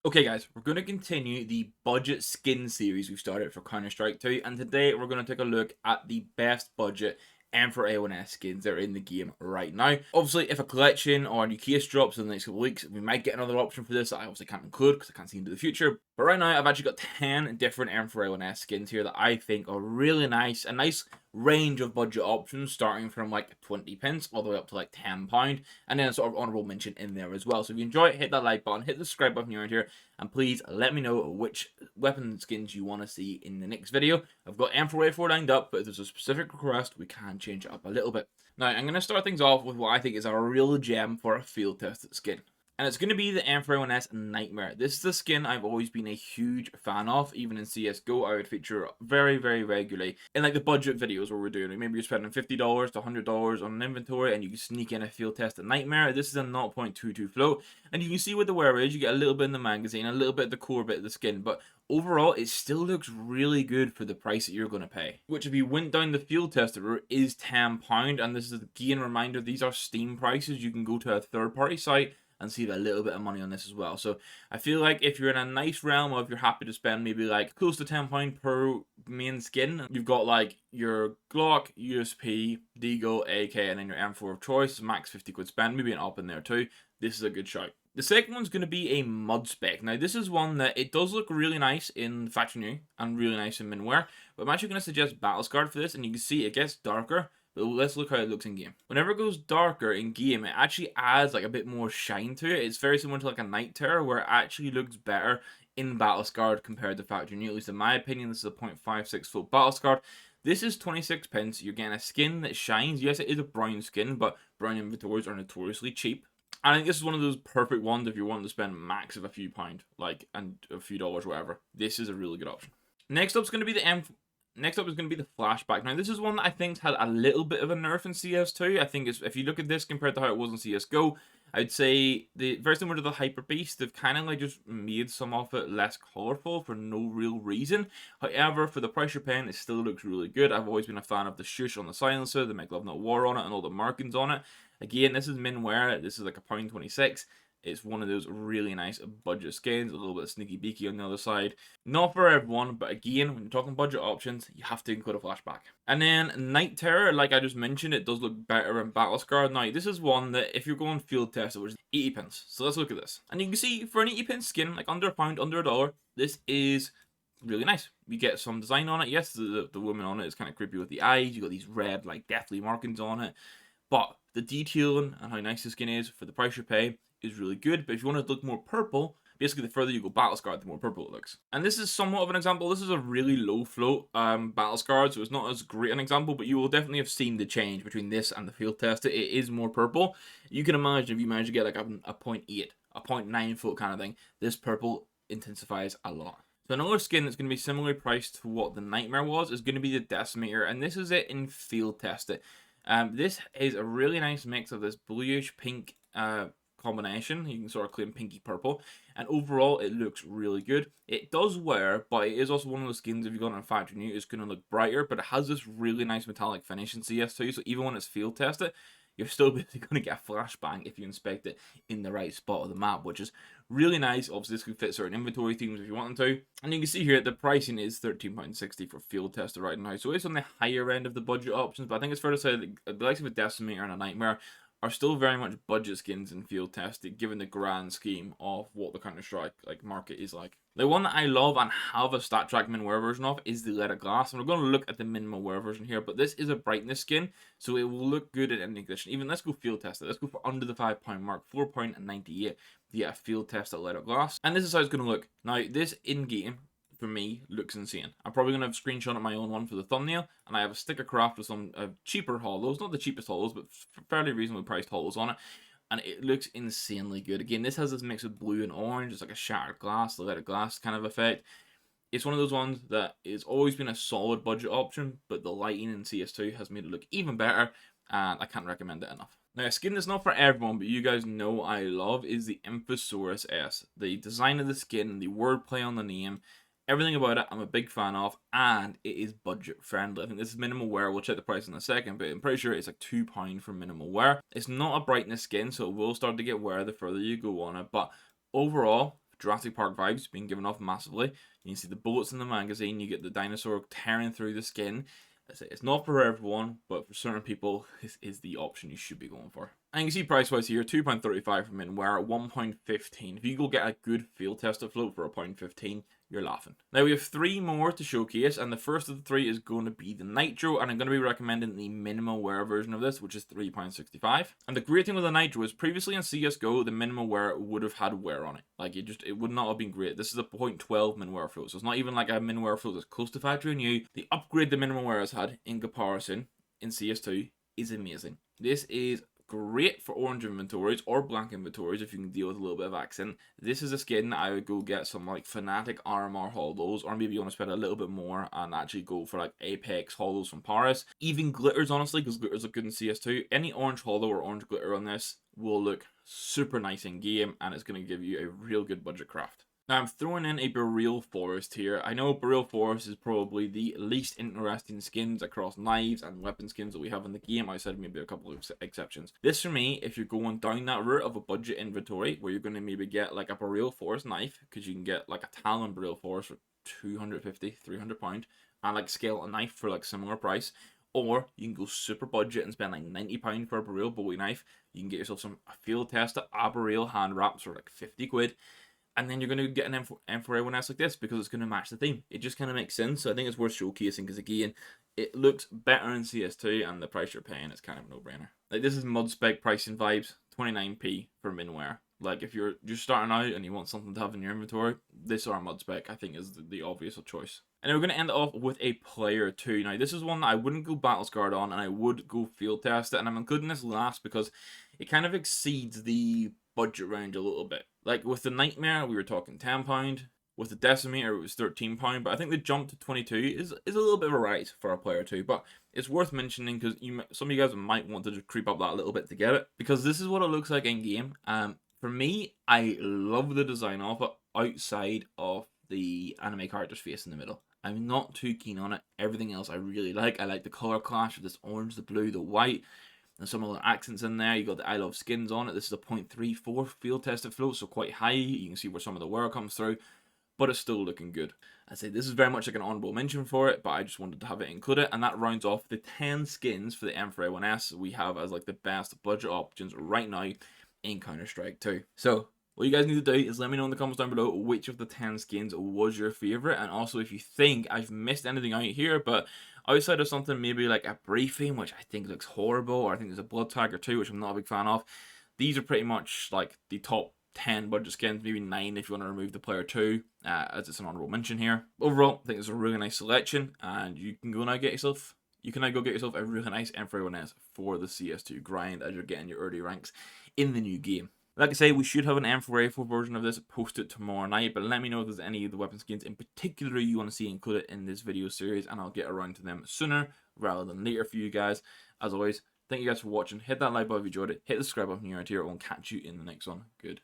Okay guys, we're going to continue the budget skin series we've started for Counter-Strike 2, and today we're going to take a look at the best budget M4A1-S skins that are in the game right now. Obviously, if a collection or a new case drops in the next couple of weeks, we might get another option for this that I obviously can't include because I can't see into the future. But right now, I've actually got 10 different M4A1-S skins here that I think are really nice. A nice range of budget options starting from like 20 pence all the way up to like £10, and then a sort of honorable mention in there as well. So if you enjoy it, hit that like button, hit the subscribe button around here, and please let me know which weapon skins you want to see in the next video. I've got M4A4 lined up, but if there's a specific request, we can change it up a little bit. Now, I'm going to start things off with what I think is a real gem for a field tested skin. And it's going to be the M4A1-S Nightmare. This is the skin I've always been a huge fan of. Even in CSGO, I would feature very, very regularly in like the budget videos where we're doing it. Maybe you're spending $50 to $100 on an inventory and you can sneak in a field test at Nightmare. This is a 0.22 float. And you can see what the wear is. You get a little bit in the magazine, a little bit of the core bit of the skin. But overall, it still looks really good for the price that you're going to pay. Which, if you went down the field tester route, is £10. And this is again a reminder, these are Steam prices. You can go to a third-party site and save a little bit of money on this as well. So I feel like if you're in a nice realm of you're happy to spend maybe like close to £10 per main skin, you've got like your Glock, USP, Deagle, AK, and then your M4 of choice, max 50 quid spend, maybe an up in there too. This is a good shout. The second one's going to be a mud spec. Now, this is one that it does look really nice in Factory New and really nice in Minware, but I'm actually going to suggest Battle Scarred for this, and you can see it gets darker. But let's look how it looks in game. Whenever it goes darker in game, it actually adds like a bit more shine to it. It's very similar to like a Night Terror, where it actually looks better in Battle Scarred compared to Factory New. At least in my opinion, this is a 0.56 foot Battle Scarred. This is 26 pence. You're getting a skin that shines. Yes, it is a brown skin, but brown inventories are notoriously cheap. I think this is one of those perfect ones if you're wanting to spend max of a few pound, like, and a few dollars, whatever. This is a really good option. Next up is going to be the Next up is going to be the flashback. Now, this is one that I think's had a little bit of a nerf in CS2. I think if you look at this compared to how it was in CSGO, I'd say very similar to the Hyper Beast. They've kind of like just made some of it less colorful for no real reason. However, for the price you're paying, it still looks really good. I've always been a fan of the shush on the silencer, the Make Love Not War on it, and all the markings on it. Again, this is Minware. This is like a £1.26. It's one of those really nice budget skins, a little bit sneaky beaky on the other side. Not for everyone, but again, when you're talking budget options, you have to include a flashback. And then Night Terror, like I just mentioned, it does look better in Battle Scarred. Now, this is one that if you're going field test, it was 80 pence. So let's look at this. And you can see for an 80 pence skin, like under a pound, under a dollar, this is really nice. You get some design on it. Yes, the woman on it is kind of creepy with the eyes. You got these red, like, deathly markings on it. But the detailing and how nice the skin is for the price you pay is really good. But if you want to look more purple, basically the further you go Battle Scarred, the more purple it looks. And this is somewhat of an example. This is a really low float Battle Scarred, so it's not as great an example, but you will definitely have seen the change between this and the field test. It is more purple. You can imagine if you manage to get like a 0.8, a 0.9 foot kind of thing, this purple intensifies a lot. So another skin that's going to be similarly priced to what the Nightmare was is going to be the Decimator, and this is it in field test. This is a really nice mix of this bluish pink combination. You can sort of claim pinky purple, and overall it looks really good. It does wear, but it is also one of those skins, if you got it in Factory New, it's going to look brighter, but it has this really nice metallic finish in CS2, so even when it's field tested, you're still basically going to get a flashbang if you inspect it in the right spot of the map, which is really nice. Obviously, this could fit certain inventory themes if you want them to. And you can see here the pricing is £13.60 for field tester right now. So it's on the higher end of the budget options, but I think it's fair to say that the likes of a Decimator and a Nightmare are still very much budget skins in field testing, given the grand scheme of what the Counter-Strike like market is like. The one that I love and have a stat track min wear version of is the Let It Glass. And we're going to look at the minimal wear version here, but this is a brightness skin, so it will look good in any condition. Even let's go field test it. Let's go for under the £5 mark, £4.98 to get a field test at Let It Glass. And this is how it's going to look. Now, this in-game, for me, looks insane. I'm probably going to have screenshot of my own one for the thumbnail, and I have a sticker craft with some cheaper hollows, not the cheapest hollows, but fairly reasonably priced hollows on it, and it looks insanely good. Again, this has this mix of blue and orange. It's like a shattered glass, the leaded glass kind of effect. It's one of those ones that has always been a solid budget option, but the lighting in CS2 has made it look even better, and I can't recommend it enough. Now, a skin that's not for everyone, but you guys know I love, is the Emphosaurus S. The design of the skin, the wordplay on the name, everything about it, I'm a big fan of, and it is budget friendly. I think this is minimal wear. We'll check the price in a second, but I'm pretty sure it's like £2 for minimal wear. It's not a brightness skin, so it will start to get wear the further you go on it, but overall, Jurassic Park vibes being given off massively. You can see the bullets in the magazine, you get the dinosaur tearing through the skin. It's not for everyone, but for certain people, this is the option you should be going for. And you can see price-wise here, £2.35 from Minware, £1.15. If you go get a good field tested float for £1.15, you're laughing. Now we have 3 more to showcase, and the first of the 3 is going to be the Nitro, and I'm going to be recommending the minimal wear version of this, which is £3.65. And the great thing with the Nitro is previously in CSGO, the minimal wear would have had wear on it. Like it would not have been great. This is a 0.12 min wear float, so it's not even like a min wear float that's close to factory new. The upgrade the minimal wear has had in comparison in CS2 is amazing. This is great for orange inventories or black inventories if you can deal with a little bit of accent. This is a skin that I would go get some like Fnatic RMR hollows, or maybe you want to spend a little bit more and actually go for like Apex hollows from Paris. Even glitters, honestly, because glitters look good in CS2. Any orange hollow or orange glitter on this will look super nice in game, and it's going to give you a real good budget craft. Now I'm throwing in a Beryl Forest here. I know Beryl Forest is probably the least interesting skins across knives and weapon skins that we have in the game, outside of maybe a couple of exceptions. This for me, if you're going down that route of a budget inventory, where you're going to maybe get like a Beryl Forest knife, because you can get like a Talon Beryl Forest for £250, £300, and like scale a knife for like similar price. Or you can go super budget and spend like £90 for a Beryl Bowie knife. You can get yourself some field tested Beryl hand wraps for like 50 quid. And then you're going to get an M4A1-S like this because it's going to match the theme. It just kind of makes sense. So I think it's worth showcasing because, again, it looks better in CS2 and the price you're paying is kind of a no-brainer. Like, this is mud spec pricing vibes, 29p for Minware. Like, if you're just starting out and you want something to have in your inventory, this or a mud spec, I think, is the obvious choice. And then we're going to end off with a player 2. Now, this is one that I wouldn't go battle scarred on, and I would go field test it. And I'm including this last because it kind of exceeds the budget range a little bit. Like with the Nightmare, we were talking £10. With the Decimator, it was £13. But I think the jump to 22 is a little bit of a rise for a player 2. But it's worth mentioning because some of you guys might want to just creep up that a little bit to get it, because this is what it looks like in game. For me, I love the design of it outside of the anime character's face in the middle. I'm not too keen on it. Everything else I really like. I like the color clash of this orange, the blue, the white. And some of the accents in there. You got the I Love Skins on it. This is a 0.34 field tested float, so quite high. You can see where some of the wear comes through, but it's still looking good. I say this is very much like an honorable mention for it, but I just wanted to have it included. And that rounds off the 10 skins for the M4A1-S we have as like the best budget options right now in Counter-Strike 2. So what you guys need to do is let me know in the comments down below which of the 10 skins was your favorite, and also if you think I've missed anything out here, but outside of something maybe like a briefing, which I think looks horrible, or I think there's a blood tag or 2, which I'm not a big fan of. These are pretty much like the top 10 budget skins, maybe 9 if you want to remove the player 2, as it's an honorable mention here. Overall, I think it's a really nice selection, and you can now go get yourself a really nice M4A1-S for the CS2 grind as you're getting your early ranks in the new game. Like I say, we should have an M4A4 version of this posted tomorrow night, but let me know if there's any of the weapon skins in particular you want to see included in this video series, and I'll get around to them sooner rather than later for you guys. As always, thank you guys for watching. Hit that like button if you enjoyed it. Hit the subscribe button if you're new here, and we'll catch you in the next one. Good.